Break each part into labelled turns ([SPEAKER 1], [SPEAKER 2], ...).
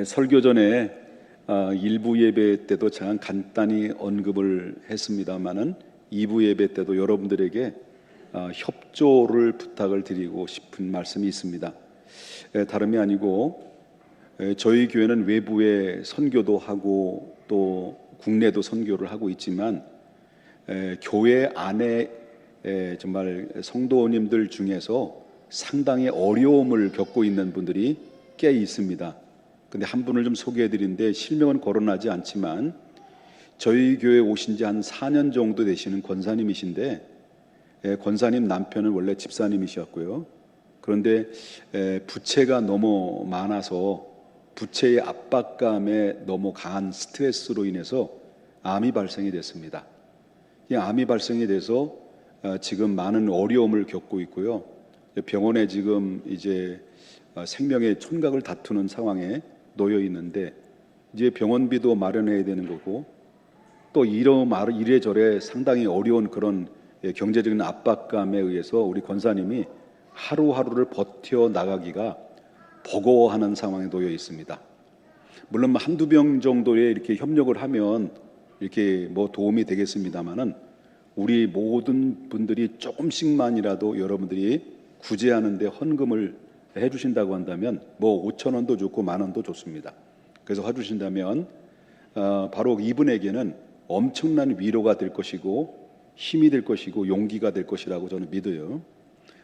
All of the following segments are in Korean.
[SPEAKER 1] 설교 전에 일부 예배 때도 잠깐 간단히 언급을 했습니다마는 2부 예배 때도 여러분들에게 협조를 부탁을 드리고 싶은 말씀이 있습니다. 다름이 아니고 저희 교회는 외부에 선교도 하고 또 국내도 선교를 하고 있지만 교회 안에 정말 성도님들 중에서 상당히 어려움을 겪고 있는 분들이 꽤 있습니다. 근데 한 분을 좀 소개해 드리는데 실명은 거론하지 않지만 저희 교회에 오신 지 한 4년 정도 되시는 권사님이신데 권사님 남편은 원래 집사님이셨고요. 그런데 부채가 너무 많아서 부채의 압박감에 너무 강한 스트레스로 인해서 암이 발생이 됐습니다. 이 암이 발생이 돼서 지금 많은 어려움을 겪고 있고요. 병원에 지금 이제 생명의 촌각을 다투는 상황에 놓여 있는데 이제 병원비도 마련해야 되는 거고 또 이래저래 상당히 어려운 그런 경제적인 압박감에 의해서 우리 권사님이 하루하루를 버텨 나가기가 버거워하는 상황에 놓여 있습니다. 물론 한두 병 정도의 이렇게 협력을 하면 이렇게 뭐 도움이 되겠습니다만은 우리 모든 분들이 조금씩만이라도 여러분들이 구제하는데 헌금을 해주신다고 한다면 뭐 5천 원도 좋고 만 원도 좋습니다. 그래서 해주신다면 바로 이분에게는 엄청난 위로가 될 것이고 힘이 될 것이고 용기가 될 것이라고 저는 믿어요.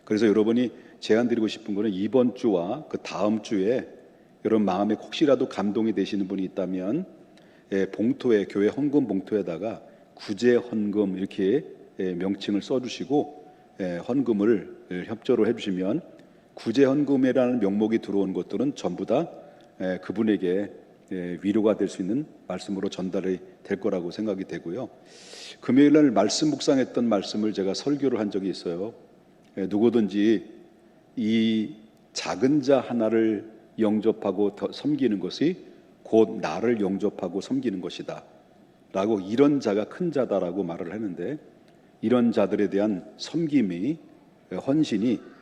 [SPEAKER 1] 그래서 여러분이 제안드리고 싶은 거는 이번 주와 그 다음 주에 여러분 마음에 혹시라도 감동이 되시는 분이 있다면 봉투에 교회 헌금 봉투에다가 구제 헌금 이렇게 명칭을 써주시고 헌금을 협조를 해주시면 구제 헌금이라는 명목이 들어온 것들은 전부 다 그분에게 위로가 될 수 있는 말씀으로 전달이 될 거라고 생각이 되고요. 금요일 날 말씀 묵상했던 말씀을 제가 설교를 한 적이 있어요. 누구든지 이 작은 자 하나를 영접하고 섬기는 것이 곧 나를 영접하고 섬기는 것이다 라고, 이런 자가 큰 자다라고 말을 하는데, 이런 자들에 대한 섬김이 헌신이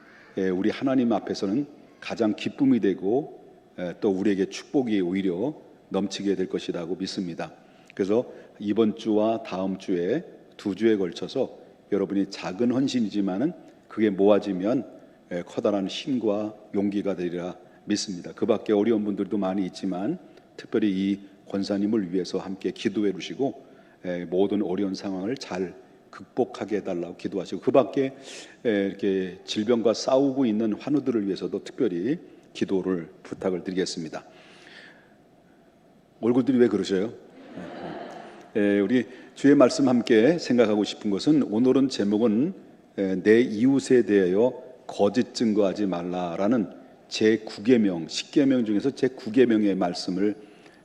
[SPEAKER 1] 우리 하나님 앞에서는 가장 기쁨이 되고 또 우리에게 축복이 오히려 넘치게 될 것이라고 믿습니다. 그래서 이번 주와 다음 주에 두 주에 걸쳐서 여러분이 작은 헌신이지만은 그게 모아지면 커다란 힘과 용기가 되리라 믿습니다. 그 밖에 어려운 분들도 많이 있지만 특별히 이 권사님을 위해서 함께 기도해 주시고 모든 어려운 상황을 잘 극복하게 해달라고 기도하시고, 그 밖에 이렇게 질병과 싸우고 있는 환우들을 위해서도 특별히 기도를 부탁을 드리겠습니다. 얼굴들이 왜 그러셔요? 우리 주의 말씀 함께 생각하고 싶은 것은, 오늘은 제목은 내 이웃에 대하여 거짓 증거하지 말라라는 제9계명, 10계명 중에서 제9계명의 말씀을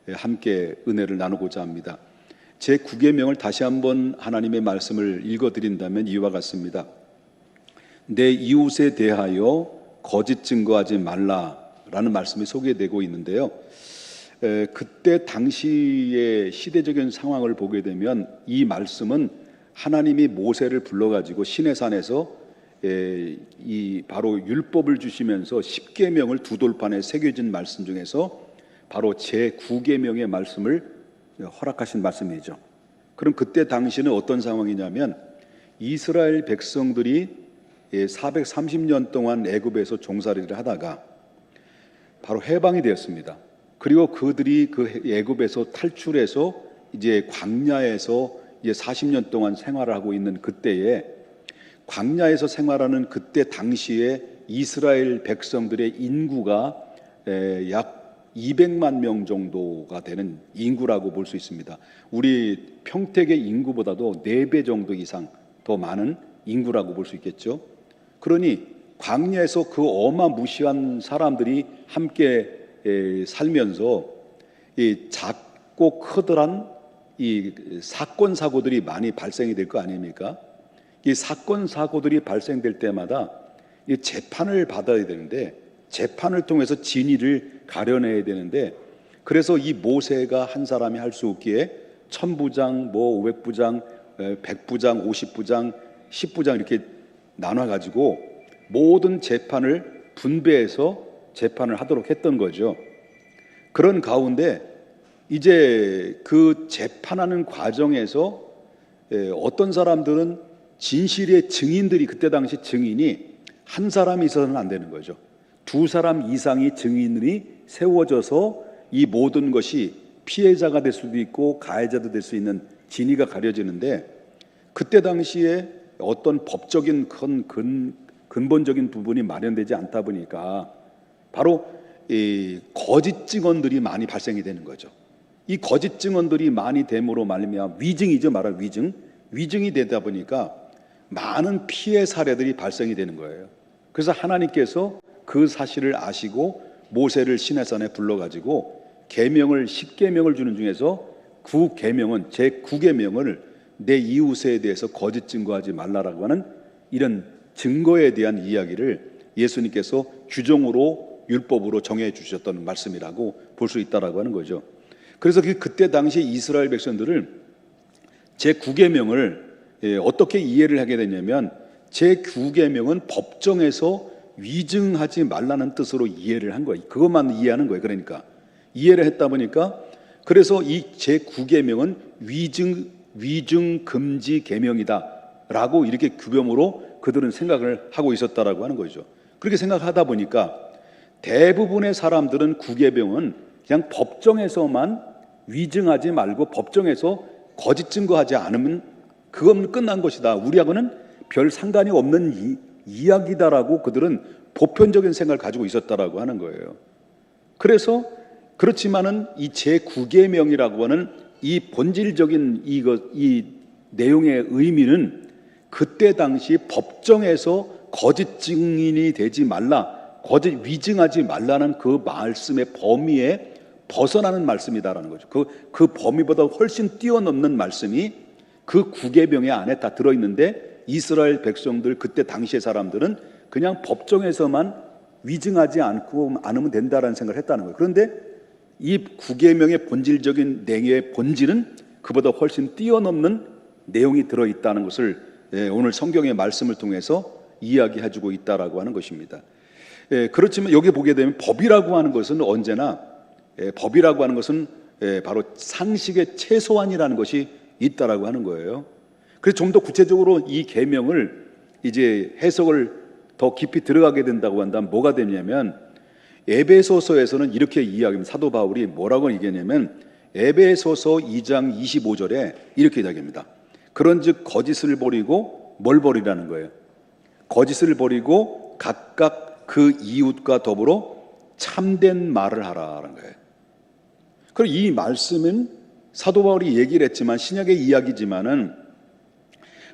[SPEAKER 1] 함께 은혜를 나누고자 합니다. 제9계명을 다시 한번 하나님의 말씀을 읽어드린다면 이와 같습니다. 내 이웃에 대하여 거짓 증거하지 말라라는 말씀이 소개되고 있는데요. 그때 당시의 시대적인 상황을 보게 되면 이 말씀은 하나님이 모세를 불러가지고 시내산에서 이 바로 율법을 주시면서 10계명을 두 돌판에 새겨진 말씀 중에서 바로 제9계명의 말씀을 허락하신 말씀이죠. 그럼 그때 당시는 어떤 상황이냐면, 이스라엘 백성들이 430년 동안 애굽에서 종살이를 하다가 바로 해방이 되었습니다. 그리고 그들이 그 애굽에서 탈출해서 이제 광야에서 이제 40년 동안 생활을 하고 있는 그때에, 광야에서 생활하는 그때 당시에 이스라엘 백성들의 인구가 약 200만 명 정도가 되는 인구라고 볼 수 있습니다. 우리 평택의 인구보다도 4배 정도 이상 더 많은 인구라고 볼 수 있겠죠. 그러니 광야에서 그 어마무시한 사람들이 함께 살면서 이 작고 커다란 이 사건 사고들이 많이 발생이 될 거 아닙니까? 이 사건 사고들이 발생될 때마다 이 재판을 받아야 되는데, 재판을 통해서 진위를 가려내야 되는데, 그래서 이 모세가 한 사람이 할 수 없기에 1000부장, 500부장, 100부장, 50부장, 10부장 이렇게 나눠가지고 모든 재판을 분배해서 재판을 하도록 했던 거죠. 그런 가운데 이제 그 재판하는 과정에서 어떤 사람들은 진실의 증인들이, 그때 당시 증인이 한 사람이 있어서는 안 되는 거죠. 두 사람 이상이 증인이 세워져서 이 모든 것이 피해자가 될 수도 있고 가해자도 될 수 있는 진위가 가려지는데, 그때 당시에 어떤 법적인 근본적인 부분이 마련되지 않다 보니까 바로 이 거짓 증언들이 많이 발생이 되는 거죠. 이 거짓 증언들이 많이 됨으로 말미암아 위증이죠, 말할 위증이 되다 보니까 많은 피해 사례들이 발생이 되는 거예요. 그래서 하나님께서 그 사실을 아시고 모세를 시내산에 불러가지고 계명을 10계명을 주는 중에서 9계명은 제 9계명을 내 이웃에 대해서 거짓 증거하지 말라라고 하는 이런 증거에 대한 이야기를 예수님께서 규정으로 율법으로 정해 주셨던 말씀이라고 볼 수 있다라고 하는 거죠. 그래서 그때 당시 이스라엘 백성들을 제 9계명을 어떻게 이해를 하게 되냐면, 제 9계명은 법정에서 위증하지 말라는 뜻으로 이해를 한 거예요. 그것만 이해하는 거예요. 그러니까 이해를 했다 보니까, 그래서 이 제 9계명은 위증 금지 계명이다라고 이렇게 규범으로 그들은 생각을 하고 있었다라고 하는 거죠. 그렇게 생각하다 보니까 대부분의 사람들은 9계명은 그냥 법정에서만 위증하지 말고 법정에서 거짓 증거하지 않으면 그건 끝난 것이다, 우리하고는 별 상관이 없는 이야기다라고 그들은 보편적인 생각을 가지고 있었다라고 하는 거예요. 그래서 그렇지만은 이 제9계명이라고 하는 이 본질적인 이 내용의 의미는 그때 당시 법정에서 거짓 증인이 되지 말라, 거짓 위증하지 말라는 그 말씀의 범위에 벗어나는 말씀이다라는 거죠. 그 범위보다 훨씬 뛰어넘는 말씀이 그 9계명의 안에 다 들어있는데, 이스라엘 백성들, 그때 당시의 사람들은 그냥 법정에서만 위증하지 않으면 된다라는 생각을 했다는 거예요. 그런데 이 9계명의 본질적인 내용의 본질은 그보다 훨씬 뛰어넘는 내용이 들어있다는 것을 오늘 성경의 말씀을 통해서 이야기해주고 있다라고 하는 것입니다. 그렇지만 여기 보게 되면 법이라고 하는 것은 언제나 법이라고 하는 것은 바로 상식의 최소한이라는 것이 있다라고 하는 거예요. 그래서 좀 더 구체적으로 이 계명을 이제 해석을 더 깊이 들어가게 된다고 한다면 뭐가 되냐면, 에베소서에서는 이렇게 이야기합니다. 사도 바울이 뭐라고 얘기하냐면, 에베소서 2장 25절에 이렇게 이야기합니다. 그런즉 거짓을 버리고, 뭘 버리라는 거예요? 거짓을 버리고 각각 그 이웃과 더불어 참된 말을 하라는 거예요. 그리고 이 말씀은 사도 바울이 얘기를 했지만 신약의 이야기지만은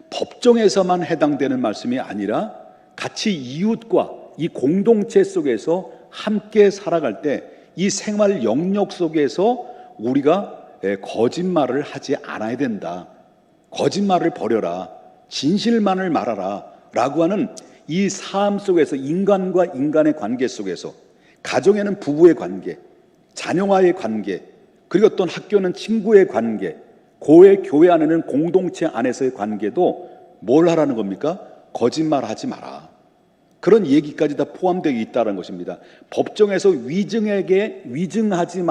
[SPEAKER 1] 법정에서만 해당되는 말씀이 아니라 같이 이웃과 이 공동체 속에서 함께 살아갈 때 이 생활 영역 속에서 우리가 거짓말을 하지 않아야 된다, 거짓말을 버려라, 진실만을 말하라 라고 하는 이 삶 속에서, 인간과 인간의 관계 속에서, 가정에는 부부의 관계, 자녀와의 관계, 그리고 어떤 학교는 친구의 관계, 교회 안에는 공동체 안에서의 관계도 뭘 하라는 겁니까? 거짓말하지 마라. 그런 얘기까지 다 포함되어 있다는 것입니다. 법정에서 위증하지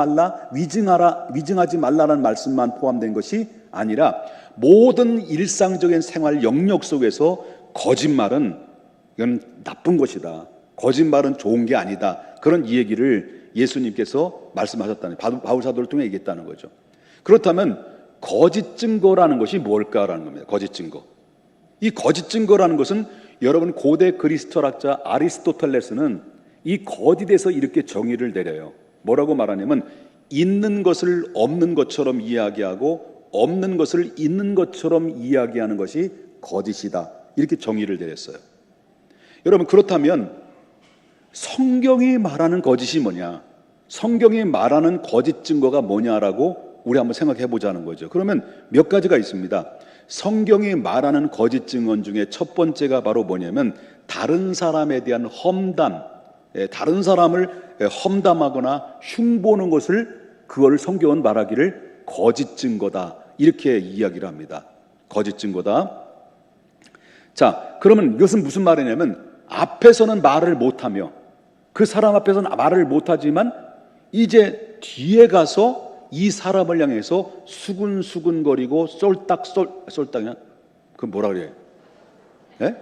[SPEAKER 1] 말라는 말씀만 포함된 것이 아니라 모든 일상적인 생활 영역 속에서 거짓말은 이건 나쁜 것이다, 거짓말은 좋은 게 아니다, 그런 얘기를 예수님께서 말씀하셨다는, 바울 사도를 통해 얘기했다는 거죠. 그렇다면 거짓 증거라는 것이 뭘까라는 겁니다. 거짓 증거. 이 거짓 증거라는 것은 여러분 고대 그리스 철학자 아리스토텔레스는 이 거짓에서 이렇게 정의를 내려요. 뭐라고 말하냐면, 있는 것을 없는 것처럼 이야기하고 없는 것을 있는 것처럼 이야기하는 것이 거짓이다, 이렇게 정의를 내렸어요. 여러분, 그렇다면 성경이 말하는 거짓이 뭐냐, 성경이 말하는 거짓 증거가 뭐냐라고 우리 한번 생각해 보자는 거죠. 그러면 몇 가지가 있습니다. 성경이 말하는 거짓 증언 중에 첫 번째가 바로 뭐냐면, 다른 사람에 대한 험담, 다른 사람을 험담하거나 흉보는 것을, 그걸 성경은 말하기를 거짓 증거다, 이렇게 이야기를 합니다. 거짓 증거다. 자, 그러면 이것은 무슨 말이냐면, 앞에서는 말을 못하며, 그 사람 앞에서는 말을 못하지만 이제 뒤에 가서 이 사람을 향해서 수근수근거리고 쏠딱이야? 그 뭐라 그래요? 예?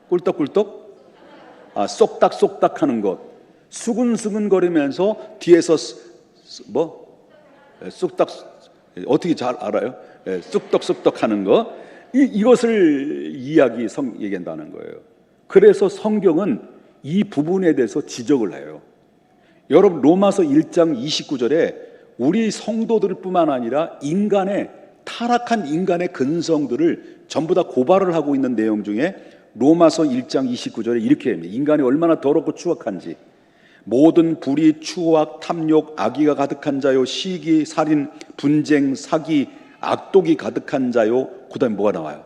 [SPEAKER 1] 꿀떡꿀떡? 쏙닥쏙닥 하는 것. 수근수근거리면서 뒤에서 쑥딱, 어떻게 잘 알아요? 쑥떡쑥떡 하는 거. 이것을 얘기한다는 거예요. 그래서 성경은 이 부분에 대해서 지적을 해요. 여러분, 로마서 1장 29절에 우리 성도들 뿐만 아니라 타락한 인간의 근성들을 전부 다 고발을 하고 있는 내용 중에 로마서 1장 29절에 이렇게 합니다. 인간이 얼마나 더럽고 추악한지. 모든 불의, 추악, 탐욕, 악의가 가득한 자요, 시기, 살인, 분쟁, 사기, 악독이 가득한 자요. 그 다음에 뭐가 나와요?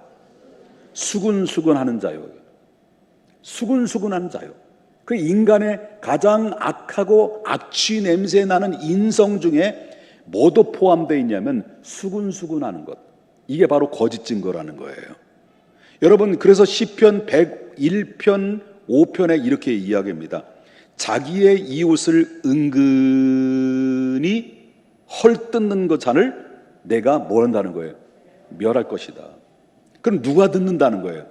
[SPEAKER 1] 수근수근하는 자요. 수근수근하는 자요. 그 인간의 가장 악하고 악취 냄새 나는 인성 중에 뭐도 포함되어 있냐면 수근수근하는 것. 이게 바로 거짓 증거라는 거예요. 여러분, 그래서 시편 101편 5편에 이렇게 이야기합니다. 자기의 이웃을 은근히 헐뜯는 것 잔을 내가 뭘 한다는 거예요? 멸할 것이다. 그럼 누가 듣는다는 거예요?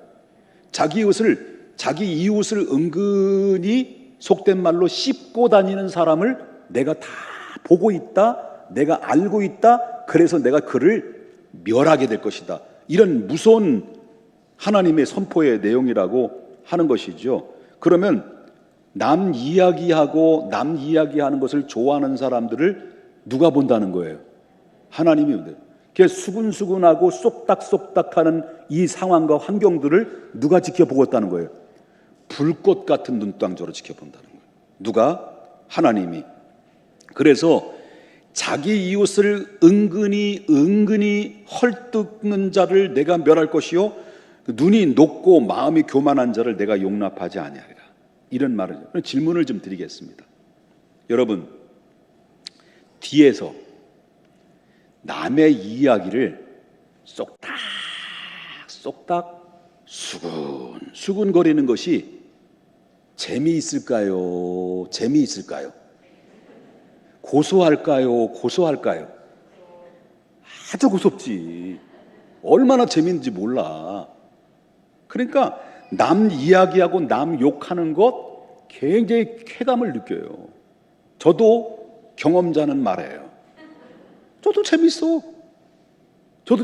[SPEAKER 1] 자기 이웃을 은근히 속된 말로 씹고 다니는 사람을 내가 다 보고 있다, 내가 알고 있다, 그래서 내가 그를 멸하게 될 것이다. 이런 무서운 하나님의 선포의 내용이라고 하는 것이죠. 그러면 남 이야기하는 것을 좋아하는 사람들을 누가 본다는 거예요? 하나님이 본대요. 수근수근하고 쏙닥쏙닥하는 이 상황과 환경들을 누가 지켜보고 있다는 거예요? 불꽃 같은 눈동자로 지켜본다는 거예요. 누가? 하나님이. 그래서 자기 이웃을 은근히 헐뜯는 자를 내가 멸할 것이요, 눈이 높고 마음이 교만한 자를 내가 용납하지 아니하리라. 이런 말을. 질문을 좀 드리겠습니다. 여러분, 뒤에서 남의 이야기를 쏙닥 수근거리는 것이 재미있을까요? 고소할까요? 아주 고섭지. 얼마나 재미있는지 몰라. 그러니까 남 이야기하고 남 욕하는 것 굉장히 쾌감을 느껴요. 저도 경험자는 말해요. 저도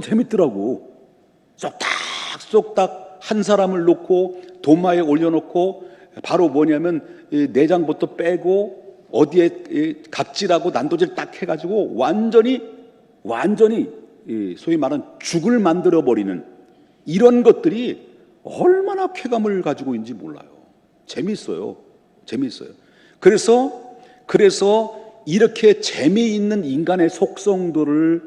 [SPEAKER 1] 재밌더라고. 쏙닥 한 사람을 놓고 도마에 올려놓고 바로 뭐냐면 내장부터 빼고 어디에 갑질하고 난도질 딱 해가지고 완전히 소위 말하는 죽을 만들어버리는 이런 것들이 얼마나 쾌감을 가지고 있는지 몰라요. 재밌어요. 그래서 이렇게 재미있는 인간의 속성들을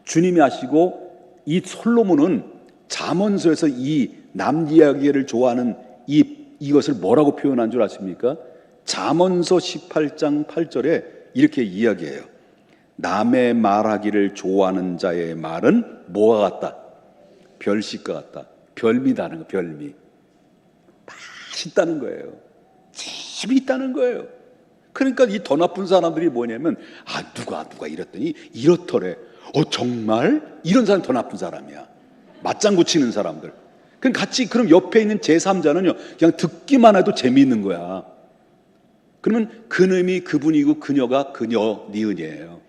[SPEAKER 1] 주님이 아시고, 이 솔로몬은 잠언서에서 이 남 이야기를 좋아하는 이것을 뭐라고 표현한 줄 아십니까? 잠언서 18장 8절에 이렇게 이야기해요. 남의 말하기를 좋아하는 자의 말은 뭐와 같다? 별식과 같다. 별미다는 거, 별미. 맛있다는 거예요. 재미있다는 거예요. 그러니까 이 더 나쁜 사람들이 뭐냐면, 누가 이랬더니 이렇더래. 정말? 이런 사람 더 나쁜 사람이야. 맞장구 치는 사람들. 그럼 옆에 있는 제3자는요, 그냥 듣기만 해도 재미있는 거야. 그러면 그놈이 그분이고 그녀가 그녀, 니은이에요.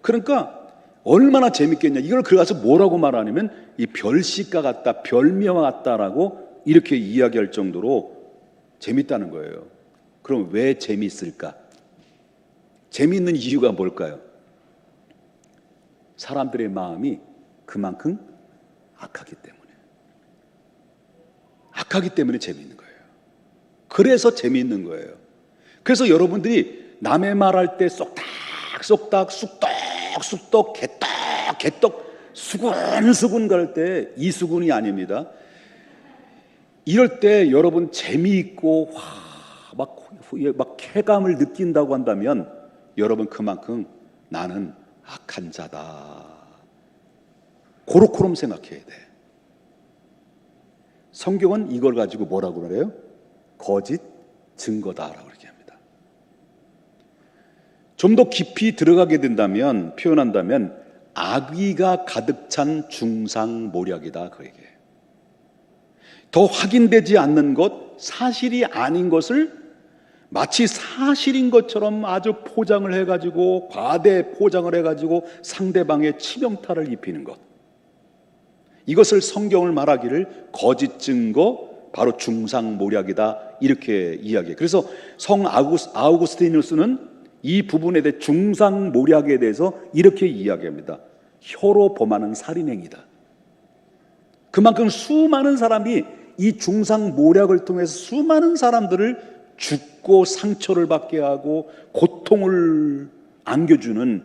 [SPEAKER 1] 그러니까 얼마나 재밌겠냐. 이걸 그래서 뭐라고 말하냐면 이 별식과 같다, 별미와 같다라고 이렇게 이야기할 정도로 재밌다는 거예요. 그럼 왜 재밌을까? 재밌는 이유가 뭘까요? 사람들의 마음이 그만큼 악하기 때문에 재밌는 거예요. 그래서 재밌는 거예요. 그래서 여러분들이 남의 말할 때 쏙닥 쑥떡 개떡 수군 갈 때 이 수군이 아닙니다. 이럴 때 여러분 재미있고 막 쾌감을 느낀다고 한다면 여러분 그만큼 나는 악한 자다. 그렇게 생각해야 돼. 성경은 이걸 가지고 뭐라고 그래요? 거짓 증거다라고 이렇게 합니다. 좀 더 깊이 들어가게 된다면, 표현한다면 악의가 가득 찬 중상모략이다, 그 얘기예요. 더 확인되지 않는 것, 사실이 아닌 것을 마치 사실인 것처럼 아주 포장을 해가지고, 과대 포장을 해가지고 상대방의 치명타를 입히는 것, 이것을 성경을 말하기를 거짓 증거, 바로 중상모략이다, 이렇게 이야기해요. 그래서 성 아우구스티누스는 이 부분에 대해 중상모략에 대해서 이렇게 이야기합니다. 혀로 범하는 살인행위다. 그만큼 수많은 사람이 이 중상모략을 통해서 수많은 사람들을 죽고 상처를 받게 하고 고통을 안겨주는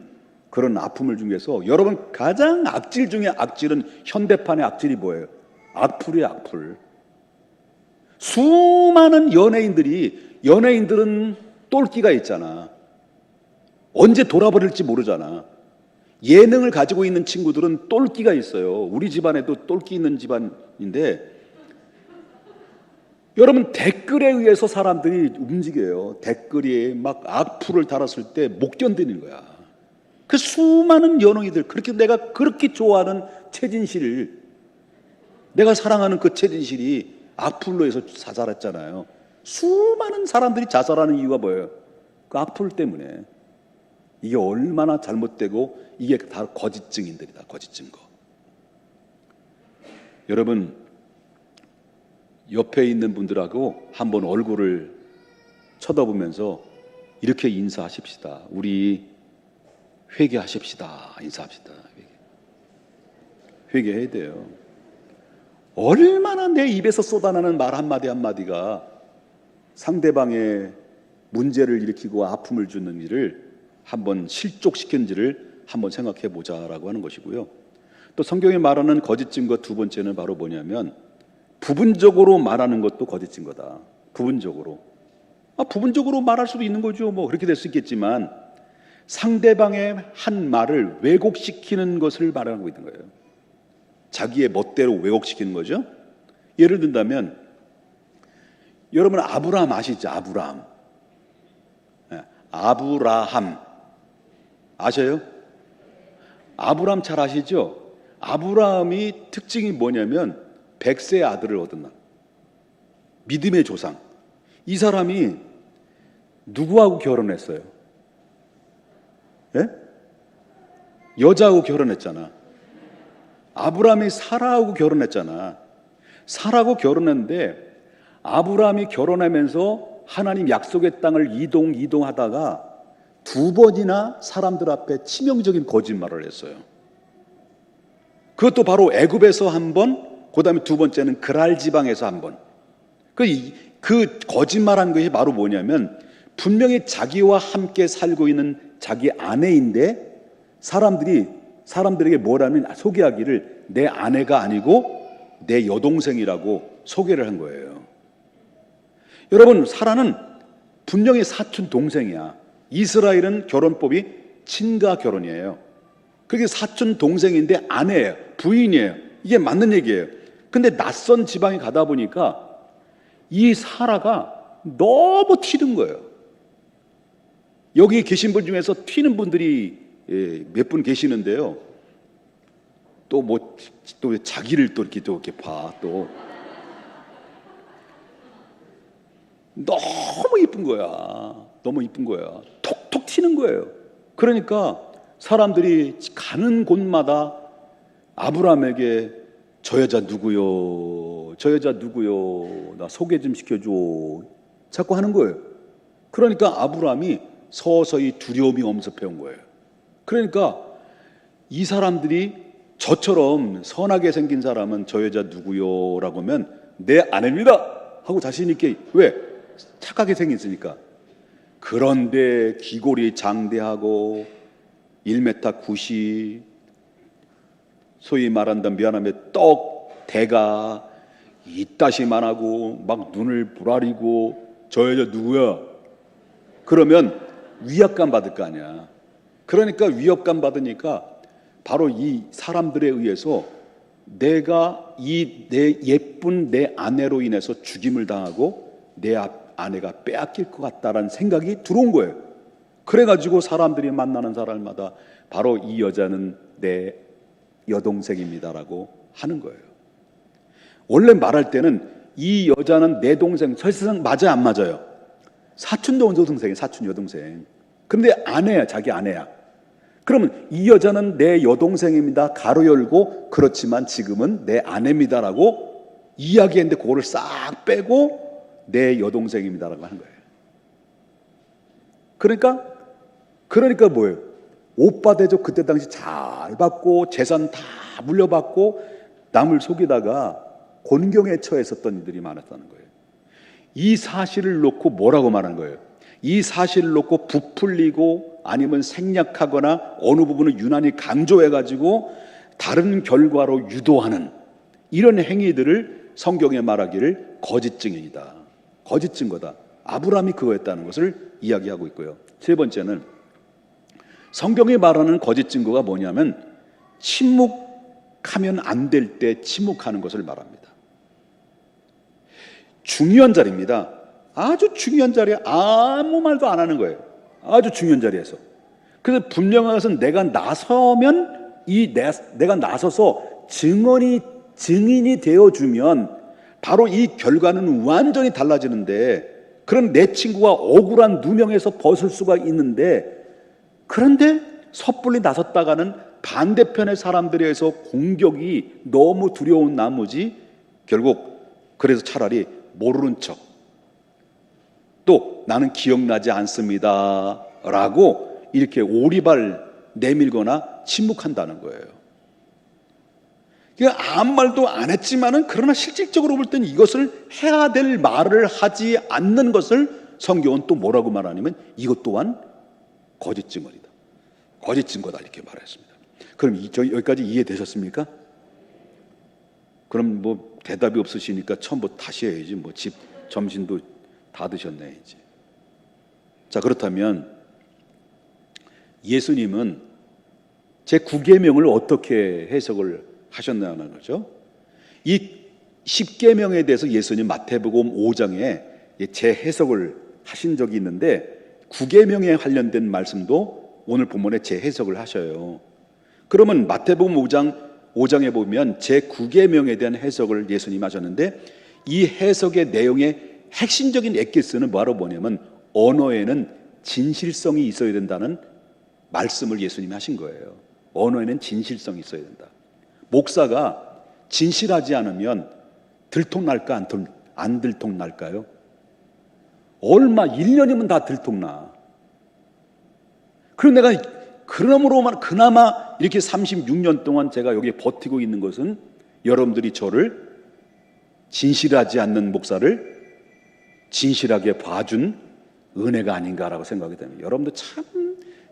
[SPEAKER 1] 그런 아픔을 중에서, 여러분, 가장 악질 중에 악질은, 현대판의 악질이 뭐예요? 악플이에요, 악플. 수많은 연예인들은 똘끼가 있잖아. 언제 돌아버릴지 모르잖아. 예능을 가지고 있는 친구들은 똘끼가 있어요. 우리 집안에도 똘끼 있는 집안인데, 여러분, 댓글에 의해서 사람들이 움직여요. 댓글에 막 악플을 달았을 때 못 견디는 거야. 그 수많은 연예인들, 그렇게 내가 그렇게 좋아하는 최진실을, 내가 사랑하는 그 최진실이 악플로 해서 자살했잖아요. 수많은 사람들이 자살하는 이유가 뭐예요? 그 악플 때문에. 이게 얼마나 잘못되고, 이게 다 거짓 증인들이다, 거짓 증거. 여러분, 옆에 있는 분들하고 한번 얼굴을 쳐다보면서 이렇게 인사하십시다. 우리 회개하십시다. 인사합시다. 회개해야 돼요. 얼마나 내 입에서 쏟아나는 말 한마디 한마디가 상대방의 문제를 일으키고 아픔을 주는 일을 한번 실족시켰는지를 한번 생각해 보자라고 하는 것이고요. 또 성경이 말하는 거짓 증거 두 번째는 바로 뭐냐면, 부분적으로 말하는 것도 거짓 증거다. 부분적으로. 부분적으로 말할 수도 있는 거죠. 뭐 그렇게 될 수 있겠지만, 상대방의 한 말을 왜곡시키는 것을 말하고 있는 거예요. 자기의 멋대로 왜곡시키는 거죠. 예를 든다면, 여러분 아브라함 아시죠? 아브라함 아셔요? 아브라함 잘 아시죠? 아브라함이 특징이 뭐냐면 100세의 아들을 얻었나, 믿음의 조상. 이 사람이 누구하고 결혼했어요? 예? 여자하고 결혼했잖아. 아브라함이 사라하고 결혼했잖아. 사라하고 결혼했는데, 아브라함이 결혼하면서 하나님 약속의 땅을 이동하다가 두 번이나 사람들 앞에 치명적인 거짓말을 했어요. 그것도 바로 애굽에서 한 번, 그 다음에 두 번째는 그랄 지방에서 한 번. 그 거짓말한 것이 바로 뭐냐면, 분명히 자기와 함께 살고 있는 자기 아내인데 사람들에게 뭐라면 소개하기를 내 아내가 아니고 내 여동생이라고 소개를 한 거예요. 여러분, 사라는 분명히 사촌 동생이야. 이스라엘은 결혼법이 친가 결혼이에요. 그게 사촌 동생인데 아내예요, 부인이에요. 이게 맞는 얘기예요. 근데 낯선 지방에 가다 보니까 이 사라가 너무 튀는 거예요. 여기 계신 분 중에서 튀는 분들이 몇 분 계시는데요. 또 자기를 또 이렇게 봐. 또 너무 이쁜 거야. 너무 이쁜 거야. 톡톡 튀는 거예요. 그러니까 사람들이 가는 곳마다 아브라함에게 저 여자 누구요? 저 여자 누구요? 나 소개 좀 시켜줘. 자꾸 하는 거예요. 그러니까 아브라함이 서서히 두려움이 엄습해 온 거예요. 그러니까 이 사람들이 저처럼 선하게 생긴 사람은 저 여자 누구요? 라고 하면 내 아내입니다! 하고 자신 있게, 왜? 착하게 생겼으니까. 그런데 귀골이 장대하고 1m 90, 소위 말한다면 미안하면 대가 이따시만하고 막 눈을 부라리고 저 여자 누구야? 그러면 위압감 받을 거 아니야. 그러니까 위압감 받으니까 바로 이 사람들에 의해서 내가 내 예쁜 내 아내로 인해서 죽임을 당하고 내 아내가 빼앗길 것 같다라는 생각이 들어온 거예요. 그래가지고 사람들이 만나는 사람마다 바로 이 여자는 내 여동생입니다라고 하는 거예요. 원래 말할 때는 이 여자는 내 동생, 사실상 맞아요, 안 맞아요? 사촌 여동생이에요, 사촌 여동생. 근데 아내야, 자기 아내야. 그러면 이 여자는 내 여동생입니다, 가로 열고, 그렇지만 지금은 내 아내입니다라고 이야기했는데 그거를 싹 빼고 내 여동생입니다라고 하는 거예요. 그러니까 뭐예요? 오빠 대접 그때 당시 잘 받고 재산 다 물려받고 남을 속이다가 곤경에 처했었던 이들이 많았다는 거예요. 이 사실을 놓고 뭐라고 말하는 거예요? 이 사실을 놓고 부풀리고 아니면 생략하거나 어느 부분을 유난히 강조해가지고 다른 결과로 유도하는 이런 행위들을 성경에 말하기를 거짓 증인이다, 거짓 증거다. 아브라함이 그거였다는 것을 이야기하고 있고요. 세 번째는 성경이 말하는 거짓 증거가 뭐냐면 침묵하면 안 될 때 침묵하는 것을 말합니다. 중요한 자리입니다. 아주 중요한 자리에 아무 말도 안 하는 거예요. 아주 중요한 자리에서. 그래서 분명한 것은 내가 나서면 내가 나서서 증인이 되어주면 바로 이 결과는 완전히 달라지는데, 그런 내 친구가 억울한 누명에서 벗을 수가 있는데, 그런데 섣불리 나섰다가는 반대편의 사람들에 의해서 공격이 너무 두려운 나머지 결국 그래서 차라리 모르는 척, 또 나는 기억나지 않습니다 라고 이렇게 오리발 내밀거나 침묵한다는 거예요. 그러니까 아무 말도 안 했지만은 그러나 실질적으로 볼 때는 이것을 해야 될 말을 하지 않는 것을 성경은 또 뭐라고 말하냐면 이것 또한 거짓 증언이다, 거짓 증거다, 이렇게 말했습니다. 그럼 여기까지 이해되셨습니까? 그럼 뭐 대답이 없으시니까 처음부터 다시 해야지. 뭐 집 점심도 다 드셨네 이제. 자, 그렇다면 예수님은 제 9계명을 어떻게 해석을 하셨냐는 거죠. 이 10계명에 대해서 예수님 마태복음 5장에 재해석을 하신 적이 있는데 9계명에 관련된 말씀도 오늘 본문에 재해석을 하셔요. 그러면 마태복음 5장에 보면 제9계명에 대한 해석을 예수님이 하셨는데, 이 해석의 내용의 핵심적인 엑기스는 뭐냐면 언어에는 진실성이 있어야 된다는 말씀을 예수님이 하신 거예요. 언어에는 진실성이 있어야 된다. 목사가 진실하지 않으면 들통날까 안 들통날까요? 1년이면 다 들통나. 그럼 내가 그러므로만 그나마 이렇게 36년 동안 제가 여기에 버티고 있는 것은 여러분들이 저를 진실하지 않는 목사를 진실하게 봐준 은혜가 아닌가라고 생각이 됩니다. 여러분들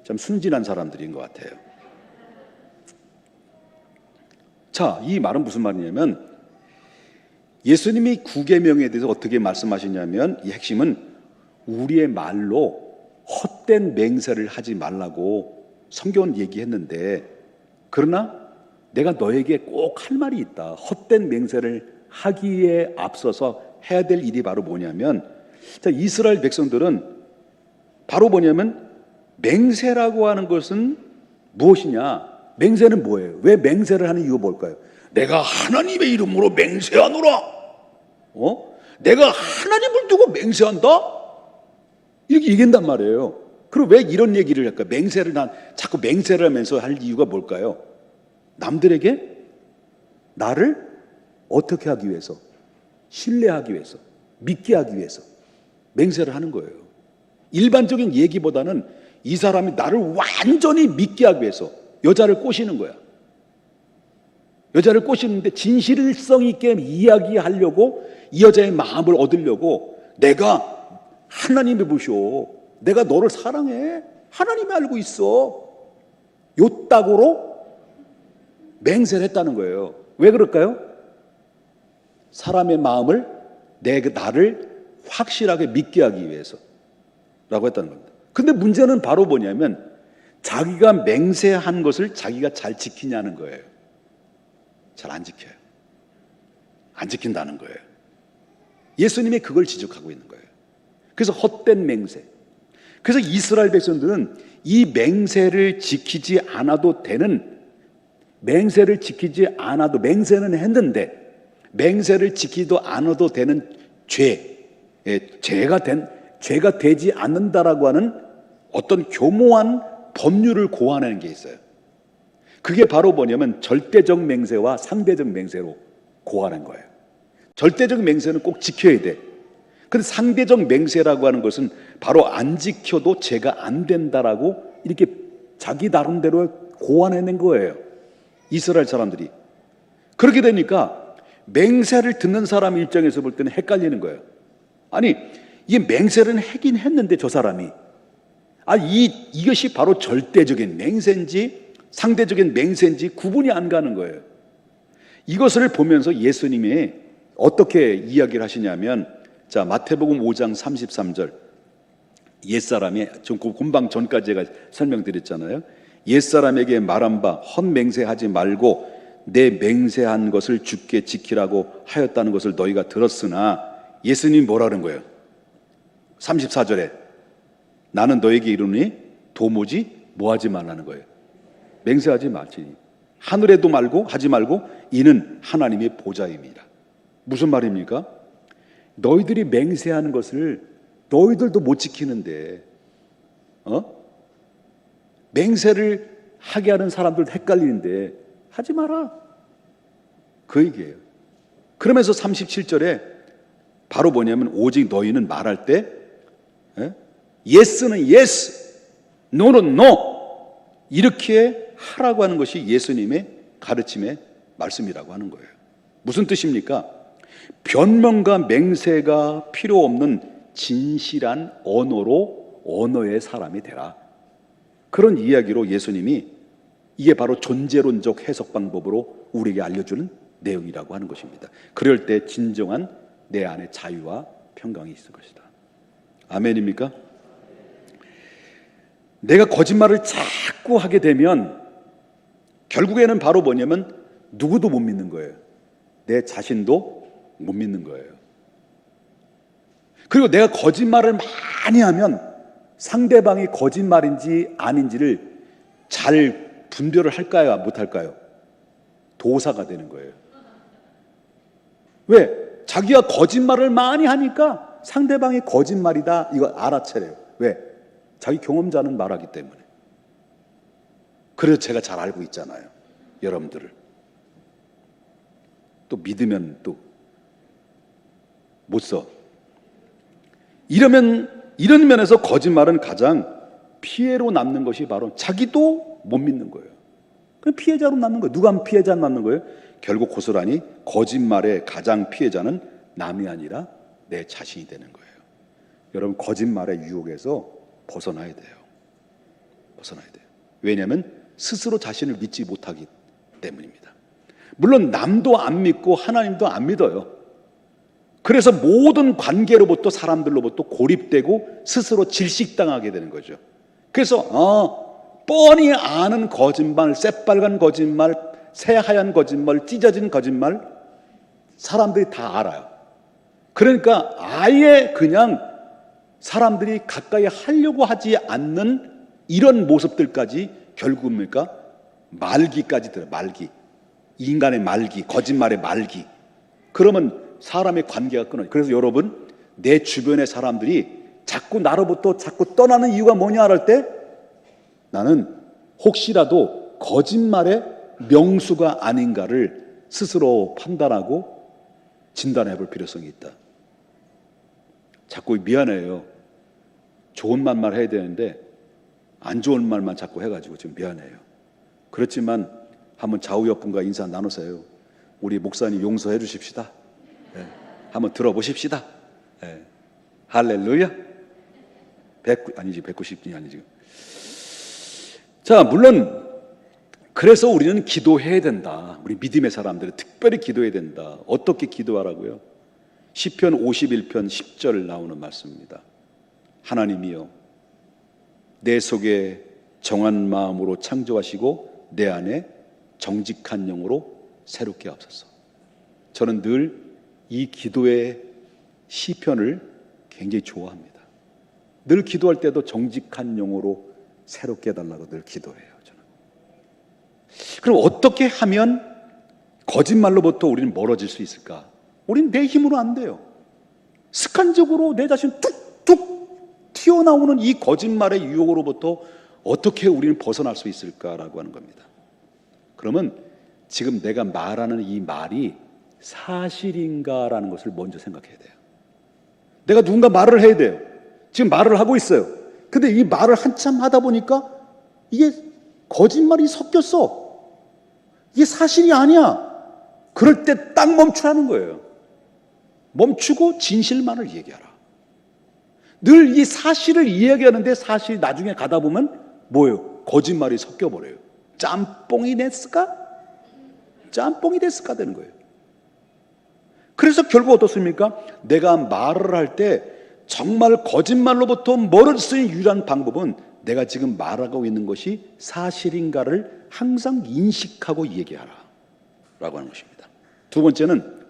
[SPEAKER 1] 참 순진한 사람들인 것 같아요. 자, 이 말은 무슨 말이냐면 예수님이 9계명에 대해서 어떻게 말씀하시냐면 이 핵심은 우리의 말로 헛된 맹세를 하지 말라고 성경은 얘기했는데, 그러나 내가 너에게 꼭 할 말이 있다. 헛된 맹세를 하기에 앞서서 해야 될 일이 바로 뭐냐면, 자, 이스라엘 백성들은 바로 뭐냐면 맹세라고 하는 것은 무엇이냐? 맹세는 뭐예요? 왜 맹세를 하는 이유가 뭘까요? 내가 하나님의 이름으로 맹세하노라. 내가 하나님을 두고 맹세한다? 이렇게 얘기한단 말이에요. 그럼 왜 이런 얘기를 할까? 자꾸 맹세를 하면서 할 이유가 뭘까요? 남들에게 나를 어떻게 하기 위해서, 신뢰하기 위해서, 믿게 하기 위해서 맹세를 하는 거예요. 일반적인 얘기보다는 이 사람이 나를 완전히 믿게 하기 위해서 여자를 꼬시는 거야. 여자를 꼬시는데 진실성 있게 이야기하려고, 이 여자의 마음을 얻으려고, 내가 하나님이 보시오, 내가 너를 사랑해, 하나님이 알고 있어, 요따구로 맹세를 했다는 거예요. 왜 그럴까요? 사람의 마음을 나를 확실하게 믿게 하기 위해서라고 했다는 겁니다. 근데 문제는 바로 뭐냐면 자기가 맹세한 것을 자기가 잘 지키냐는 거예요. 잘 안 지켜요. 안 지킨다는 거예요. 예수님이 그걸 지적하고 있는 거예요. 그래서 헛된 맹세. 그래서 이스라엘 백성들은 이 맹세를 지키지 않아도 되는, 맹세를 지키지 않아도, 맹세는 했는데 맹세를 지키도 않아도 되는 죄가 되지 않는다라고 하는 어떤 교모한 법률을 고안하는 게 있어요. 그게 바로 뭐냐면 절대적 맹세와 상대적 맹세로 고안한 거예요. 절대적 맹세는 꼭 지켜야 돼. 근데 상대적 맹세라고 하는 것은 바로 안 지켜도 죄가 안 된다라고 이렇게 자기 나름대로 고안해낸 거예요. 이스라엘 사람들이. 그렇게 되니까 맹세를 듣는 사람 입장에서 볼 때는 헷갈리는 거예요. 아니, 이 맹세를 하긴 했는데 저 사람이, 이것이 바로 절대적인 맹세인지 상대적인 맹세인지 구분이 안 가는 거예요. 이것을 보면서 예수님이 어떻게 이야기를 하시냐면, 자, 마태복음 5장 33절. 옛사람이, 좀 금방 전까지 제가 설명드렸잖아요. 옛사람에게 말한 바 헛맹세하지 말고 내 맹세한 것을 주께 지키라고 하였다는 것을 너희가 들었으나, 예수님이 뭐라는 거예요? 34절에 나는 너에게 이르노니 도무지 뭐하지 말라는 거예요. 맹세하지 말지. 하늘에도 말고 하지 말고 이는 하나님의 보좌입니다. 무슨 말입니까? 너희들이 맹세하는 것을 너희들도 못 지키는데 맹세를 하게 하는 사람들 헷갈리는데 하지 마라. 그 얘기예요. 그러면서 37절에 바로 뭐냐면 오직 너희는 말할 때 yes는 yes, no는 no 이렇게 하라고 하는 것이 예수님의 가르침의 말씀이라고 하는 거예요. 무슨 뜻입니까? 변명과 맹세가 필요 없는 진실한 언어의 사람이 되라. 그런 이야기로 예수님이 이게 바로 존재론적 해석 방법으로 우리에게 알려주는 내용이라고 하는 것입니다. 그럴 때 진정한 내 안에 자유와 평강이 있을 것이다. 아멘입니까? 내가 거짓말을 자꾸 하게 되면 결국에는 바로 뭐냐면 누구도 못 믿는 거예요. 내 자신도 못 믿는 거예요. 그리고 내가 거짓말을 많이 하면 상대방이 거짓말인지 아닌지를 잘 분별을 할까요? 못할까요? 도사가 되는 거예요. 왜? 자기가 거짓말을 많이 하니까 상대방이 거짓말이다 이거 알아채래요. 왜? 자기 경험자는 말하기 때문에. 그래서 제가 잘 알고 있잖아요, 여러분들을. 또 믿으면 또 못 써. 이런 면에서 거짓말은 가장 피해로 남는 것이 바로 자기도 못 믿는 거예요. 그럼 피해자로 남는 거예요. 누가 피해자 남는 거예요? 결국 고스란히 거짓말의 가장 피해자는 남이 아니라 내 자신이 되는 거예요. 여러분, 거짓말의 유혹에서 벗어나야 돼요. 벗어나야 돼요. 왜냐하면 스스로 자신을 믿지 못하기 때문입니다. 물론 남도 안 믿고 하나님도 안 믿어요. 그래서 모든 관계로부터 사람들로부터 고립되고 스스로 질식당하게 되는 거죠. 그래서 뻔히 아는 거짓말, 새빨간 거짓말, 새하얀 거짓말, 찢어진 거짓말 사람들이 다 알아요. 그러니까 아예 그냥 사람들이 가까이 하려고 하지 않는 이런 모습들까지 결국은 뭡니까? 말기까지 들어요. 말기. 인간의 말기, 거짓말의 말기. 그러면 사람의 관계가 끊어요. 그래서 여러분, 내 주변의 사람들이 자꾸 나로부터 자꾸 떠나는 이유가 뭐냐 할 때 나는 혹시라도 거짓말의 명수가 아닌가를 스스로 판단하고 진단해 볼 필요성이 있다. 자꾸 미안해요. 좋은 말만 해야 되는데 안 좋은 말만 자꾸 해가지고 지금 미안해요. 그렇지만 한번 좌우옆분과 인사 나누세요. 우리 목사님 용서해 주십시다. 네. 한번 들어보십시다. 네. 할렐루야. 190이 아니지. 자, 물론 그래서 우리는 기도해야 된다. 우리 믿음의 사람들은 특별히 기도해야 된다. 어떻게 기도하라고요? 시편 51편 10절 나오는 말씀입니다. 하나님이여, 내 속에 정한 마음으로 창조하시고 내 안에 정직한 영으로 새롭게 하옵소서. 저는 늘 이 기도의 시편을 굉장히 좋아합니다. 늘 기도할 때도 정직한 영으로 새롭게 해달라고 늘 기도해요. 저는. 그럼 어떻게 하면 거짓말로부터 우리는 멀어질 수 있을까? 우리는 내 힘으로 안 돼요. 습관적으로 내 자신 툭툭 튀어나오는 이 거짓말의 유혹으로부터 어떻게 우리는 벗어날 수 있을까라고 하는 겁니다. 그러면 지금 내가 말하는 이 말이 사실인가라는 것을 먼저 생각해야 돼요. 내가 누군가 말을 해야 돼요. 지금 말을 하고 있어요. 근데 이 말을 한참 하다 보니까 이게 거짓말이 섞였어. 이게 사실이 아니야. 그럴 때 딱 멈추라는 거예요. 멈추고 진실만을 얘기하라. 늘 이 사실을 이야기하는데 사실 나중에 가다 보면 뭐예요? 거짓말이 섞여버려요. 짬뽕이 됐을까? 짬뽕이 됐을까 되는 거예요. 그래서 결국 어떻습니까? 내가 말을 할 때 정말 거짓말로부터 멀어질 수 있는 유일한 방법은 내가 지금 말하고 있는 것이 사실인가를 항상 인식하고 얘기하라 라고 하는 것입니다. 두 번째는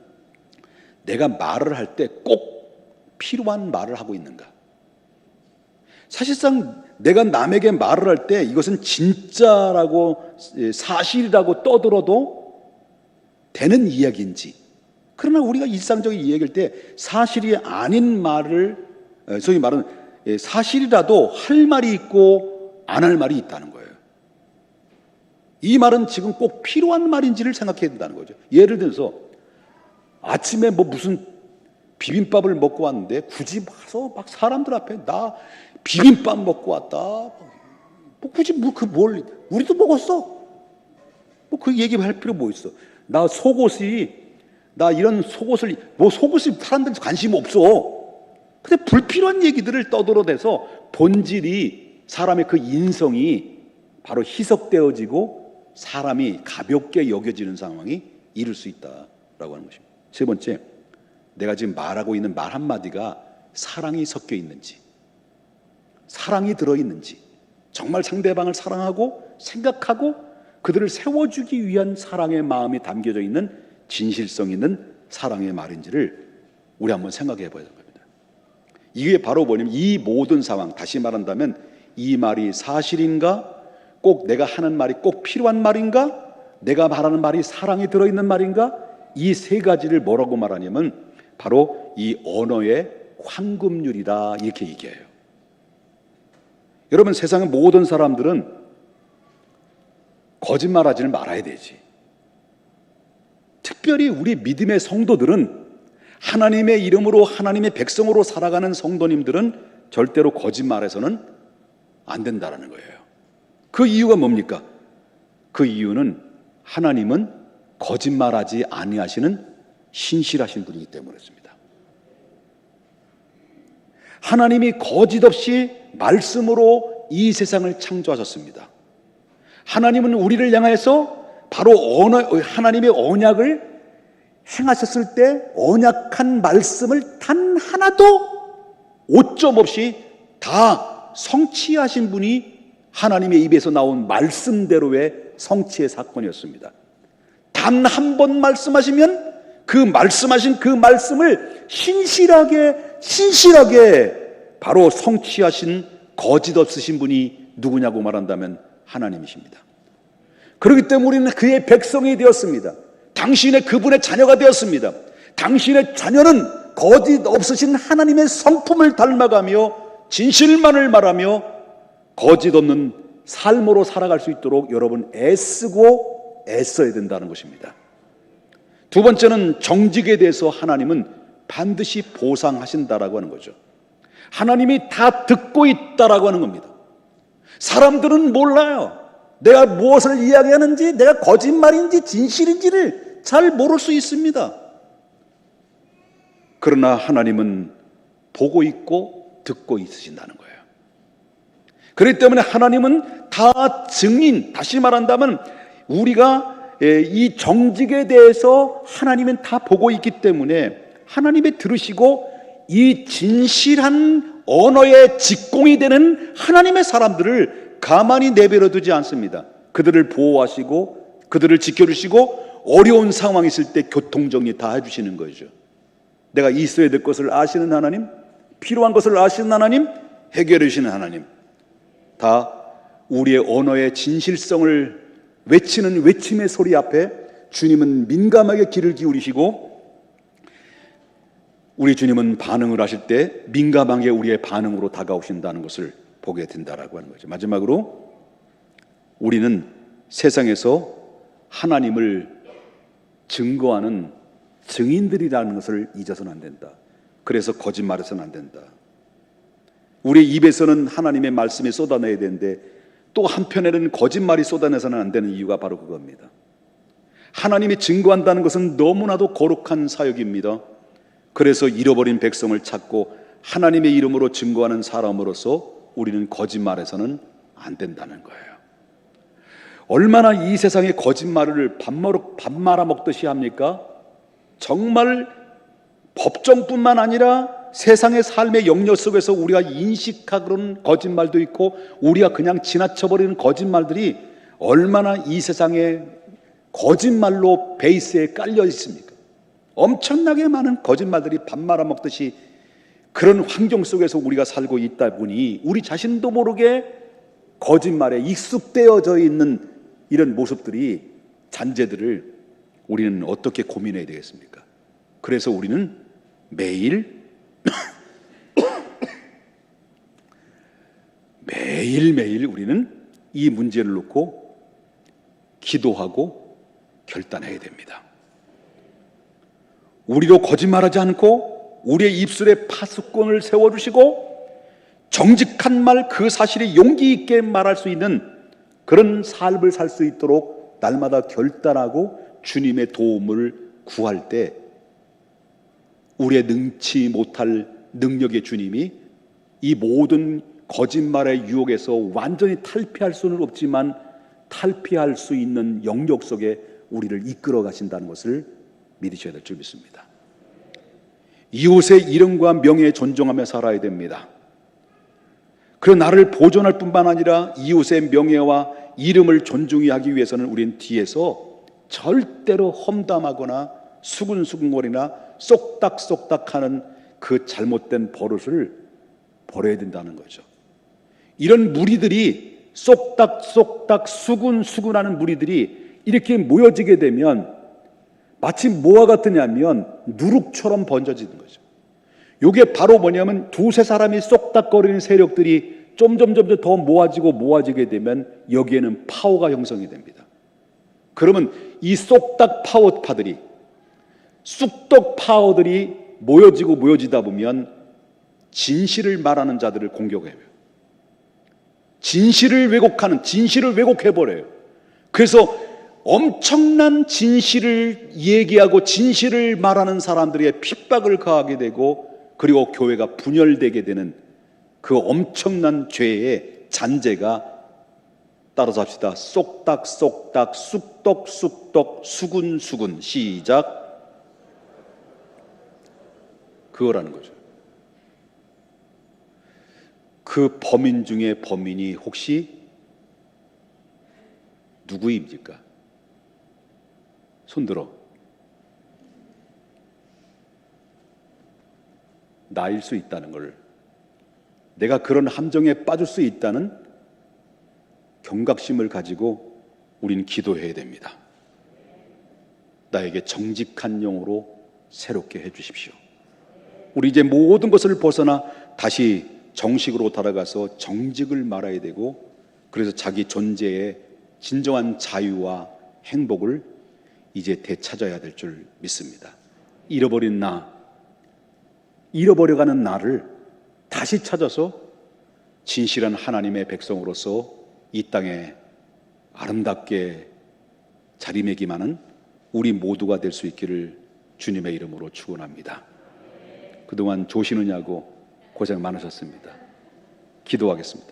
[SPEAKER 1] 내가 말을 할 때 꼭 필요한 말을 하고 있는가. 사실상 내가 남에게 말을 할 때 이것은 진짜라고 사실이라고 떠들어도 되는 이야기인지, 그러나 우리가 일상적인 이야기할 때 사실이 아닌 말을, 소위 말하는 사실이라도 할 말이 있고 안 할 말이 있다는 거예요. 이 말은 지금 꼭 필요한 말인지를 생각해야 된다는 거죠. 예를 들어서 아침에 뭐 무슨 비빔밥을 먹고 왔는데 굳이 와서 막 사람들 앞에 나 비빔밥 먹고 왔다. 뭐 굳이 뭘 우리도 먹었어. 뭐 그 얘기할 필요 뭐 있어. 나 이런 속옷을 뭐 속옷이 사람들 관심 없어. 근데 불필요한 얘기들을 떠들어대서 본질이 사람의 그 인성이 바로 희석되어지고 사람이 가볍게 여겨지는 상황이 이룰 수 있다라고 하는 것입니다. 세 번째, 내가 지금 말하고 있는 말 한마디가 사랑이 섞여 있는지, 사랑이 들어있는지, 정말 상대방을 사랑하고 생각하고 그들을 세워주기 위한 사랑의 마음이 담겨져 있는 진실성 있는 사랑의 말인지를 우리 한번 생각해 봐야 됩니다. 이게 바로 뭐냐면 이 모든 상황, 다시 말한다면 이 말이 사실인가, 꼭 내가 하는 말이 꼭 필요한 말인가, 내가 말하는 말이 사랑이 들어있는 말인가, 이 세 가지를 뭐라고 말하냐면 바로 이 언어의 황금률이다 이렇게 얘기해요. 여러분, 세상의 모든 사람들은 거짓말하지는 말아야 되지. 특별히 우리 믿음의 성도들은, 하나님의 이름으로 하나님의 백성으로 살아가는 성도님들은 절대로 거짓말해서는 안 된다는 거예요. 그 이유가 뭡니까? 그 이유는 하나님은 거짓말하지 아니하시는 신실하신 분이기 때문이었습니다. 하나님이 거짓 없이 말씀으로 이 세상을 창조하셨습니다. 하나님은 우리를 향해서 바로 하나님의 언약을 행하셨을 때 언약한 말씀을 단 하나도 오점 없이 다 성취하신 분이 하나님의 입에서 나온 말씀대로의 성취의 사건이었습니다. 단 한 번 말씀하시면 그 말씀하신 그 말씀을 신실하게 바로 성취하신 거짓 없으신 분이 누구냐고 말한다면 하나님이십니다. 그렇기 때문에 우리는 그의 백성이 되었습니다. 당신의 그분의 자녀가 되었습니다. 당신의 자녀는 거짓 없으신 하나님의 성품을 닮아가며 진실만을 말하며 거짓 없는 삶으로 살아갈 수 있도록 여러분 애쓰고 애써야 된다는 것입니다. 두 번째는 정직에 대해서 하나님은 반드시 보상하신다라고 하는 거죠. 하나님이 다 듣고 있다라고 하는 겁니다. 사람들은 몰라요. 내가 무엇을 이야기하는지, 내가 거짓말인지 진실인지를 잘 모를 수 있습니다. 그러나 하나님은 보고 있고 듣고 있으신다는 거예요. 그렇기 때문에 하나님은 다 증인, 다시 말한다면 우리가 이 정직에 대해서 하나님은 다 보고 있기 때문에 하나님이 들으시고 이 진실한 언어의 직공이 되는 하나님의 사람들을 가만히 내버려 두지 않습니다. 그들을 보호하시고 그들을 지켜주시고 어려운 상황이 있을 때 교통정리 다 해주시는 거죠. 내가 있어야 될 것을 아시는 하나님, 필요한 것을 아시는 하나님, 해결해 주시는 하나님, 다 우리의 언어의 진실성을 외치는 외침의 소리 앞에 주님은 민감하게 귀를 기울이시고, 우리 주님은 반응을 하실 때 민감하게 우리의 반응으로 다가오신다는 것을 보게 된다라고 하는 거죠. 마지막으로 우리는 세상에서 하나님을 증거하는 증인들이라는 것을 잊어서는 안 된다. 그래서 거짓말해서는 안 된다. 우리 입에서는 하나님의 말씀이 쏟아내야 되는데 또 한편에는 거짓말이 쏟아내서는 안 되는 이유가 바로 그겁니다. 하나님이 증거한다는 것은 너무나도 거룩한 사역입니다. 그래서 잃어버린 백성을 찾고 하나님의 이름으로 증거하는 사람으로서 우리는 거짓말해서는 안 된다는 거예요. 얼마나 이 세상에 거짓말을 밥 말아먹듯이 합니까? 정말 법정뿐만 아니라 세상의 삶의 영역 속에서 우리가 인식하는 거짓말도 있고 우리가 그냥 지나쳐버리는 거짓말들이 얼마나 이 세상에 거짓말로 베이스에 깔려 있습니까? 엄청나게 많은 거짓말들이 밥 말아먹듯이 그런 환경 속에서 우리가 살고 있다 보니 우리 자신도 모르게 거짓말에 익숙되어져 있는 이런 모습들이, 잔재들을 우리는 어떻게 고민해야 되겠습니까? 그래서 우리는 매일매일 우리는 이 문제를 놓고 기도하고 결단해야 됩니다. 우리로 거짓말하지 않고 우리의 입술에 파수꾼을 세워주시고 정직한 말, 그 사실이 용기 있게 말할 수 있는 그런 삶을 살 수 있도록 날마다 결단하고 주님의 도움을 구할 때 우리의 능치 못할 능력의 주님이 이 모든 거짓말의 유혹에서 완전히 탈피할 수는 없지만 탈피할 수 있는 영역 속에 우리를 이끌어 가신다는 것을 믿으셔야 될 줄 믿습니다. 이웃의 이름과 명예에 존중하며 살아야 됩니다. 그 나를 보존할 뿐만 아니라 이웃의 명예와 이름을 존중히 하기 위해서는 우리는 뒤에서 절대로 험담하거나 수근수근거리나 쏙닥쏙닥하는 그 잘못된 버릇을 버려야 된다는 거죠. 이런 무리들이 쏙닥쏙닥 수근수근하는 무리들이 이렇게 모여지게 되면 마치 뭐와 같으냐면 누룩처럼 번져지는 거죠. 이게 바로 뭐냐면 두세 사람이 쏙닥거리는 세력들이 점점 더 모아지게 되면 여기에는 파워가 형성이 됩니다. 그러면 이 쏙닥 파워파들이, 쑥떡 파워들이 모여지다 보면 진실을 말하는 자들을 공격해요. 진실을 왜곡해버려요. 그래서 엄청난 진실을 얘기하고 진실을 말하는 사람들의 핍박을 가하게 되고, 그리고 교회가 분열되게 되는 그 엄청난 죄의 잔재가, 따라서 합시다. 쏙닥쏙닥, 쑥떡쑥떡, 수근수근. 시작. 그거라는 거죠. 그 범인 중에 범인이 혹시 누구입니까? 손들어. 나일 수 있다는 걸, 내가 그런 함정에 빠질 수 있다는 경각심을 가지고 우리는 기도해야 됩니다. 나에게 정직한 영으로 새롭게 해주십시오. 우리 이제 모든 것을 벗어나 다시 정식으로 돌아가서 정직을 말아야 되고, 그래서 자기 존재의 진정한 자유와 행복을 이제 되찾아야 될 줄 믿습니다. 잃어버려가는 나를 다시 찾아서 진실한 하나님의 백성으로서 이 땅에 아름답게 자리매김하는 우리 모두가 될 수 있기를 주님의 이름으로 축원합니다. 그동안 조시느냐고 고생 많으셨습니다. 기도하겠습니다.